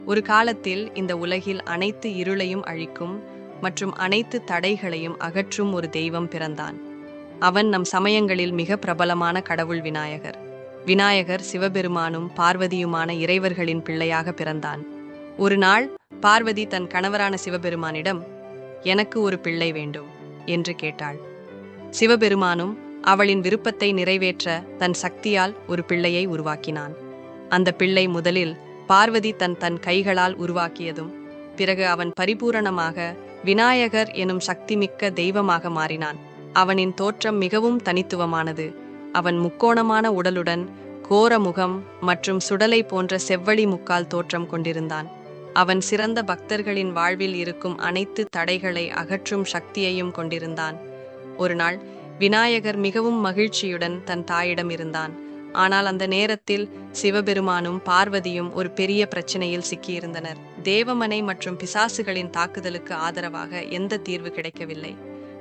ஒரு காலத்தில் இந்த உலகில் அனைத்து இருளையும் அழிக்கும் மற்றும் அனைத்து தடைகளையும் அகற்றும் ஒரு தெய்வம் பிறந்தான். அவன் நம் சமயங்களில் மிக பிரபலமான கடவுள் விநாயகர். விநாயகர் சிவபெருமானும் பார்வதியுமான இறைவர்களின் பிள்ளையாக பிறந்தான். ஒரு நாள் பார்வதி தன் கணவரான சிவபெருமானிடம், "எனக்கு ஒரு பிள்ளை வேண்டும்" என்று கேட்டாள். சிவபெருமானும் அவளின் விருப்பத்தை நிறைவேற்ற தன் சக்தியால் ஒரு பிள்ளையை உருவாக்கினான். அந்த பிள்ளை முதலில் பார்வதி தன் கைகளால் உருவாக்கியதும் பிறகு அவன் பரிபூரணமாக விநாயகர் எனும் சக்திமிக்க தெய்வமாக மாறினான். அவனின் தோற்றம் மிகவும் தனித்துவமானது. அவன் முக்கோணமான உடலுடன் கோர முகம் மற்றும் சுடலை போன்ற செவ்வழி முக்கால் தோற்றம் கொண்டிருந்தான். அவன் சிறந்த பக்தர்களின் வாழ்வில் இருக்கும் அனைத்து தடைகளை அகற்றும் சக்தியையும் கொண்டிருந்தான். ஒரு நாள் விநாயகர் மிகவும் மகிழ்ச்சியுடன் தன் தாயிடம் இருந்தான். ஆனால் அந்த நேரத்தில் சிவபெருமானும் பார்வதியும் ஒரு பெரிய பிரச்சனையில் சிக்கியிருந்தனர். தேவமனை மற்றும் பிசாசுகளின் தாக்குதலுக்கு ஆதரவாக எந்த தீர்வு கிடைக்கவில்லை.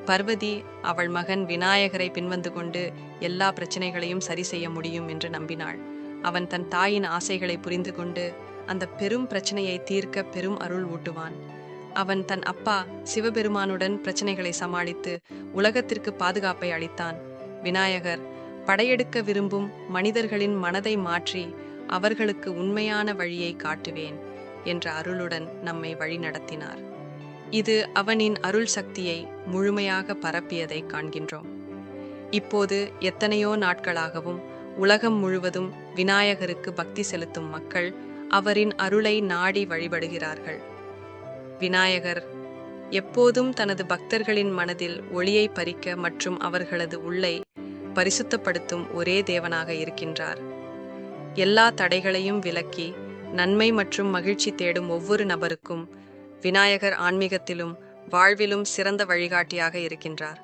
பார்வதி அவள் மகன் விநாயகரை பின்வந்து கொண்டு எல்லா பிரச்சனைகளையும் சரி செய்ய முடியும் என்று நம்பினாள். அவன் தன் தாயின் ஆசைகளை புரிந்து கொண்டு அந்த பெரும் பிரச்சனையை தீர்க்க பெரும் அருள் ஊட்டுவான். அவன் தன் அப்பா சிவபெருமானுடன் பிரச்சனைகளை சமாளித்து உலகத்திற்கு பாதுகாப்பை அளித்தான். விநாயகர் படையெடுக்க விரும்பும் மனிதர்களின் மனதை மாற்றி அவர்களுக்கு உண்மையான வழியை காட்டுவேன் என்ற அருளுடன் நம்மை வழிநடத்தினார். இது அவனின் அருள் சக்தியை முழுமையாக பரப்பியதை காண்கின்றோம். இப்போது எத்தனையோ நாட்களாகவும் உலகம் முழுவதும் விநாயகருக்கு பக்தி செலுத்தும் மக்கள் அவரின் அருளை நாடி வழிபடுகிறார்கள். விநாயகர் எப்போதும் தனது பக்தர்களின் மனதில் ஒளியை பறிக்க மற்றும் அவர்களது உள்ளை பரிசுத்தப்படுத்தும் ஒரே தேவனாக இருக்கின்றார். எல்லா தடைகளையும் விலக்கி நன்மை மற்றும் மகிழ்ச்சி தேடும் ஒவ்வொரு நபருக்கும் விநாயகர் ஆன்மீகத்திலும் வாழ்விலும் சிறந்த வழிகாட்டியாக இருக்கின்றார்.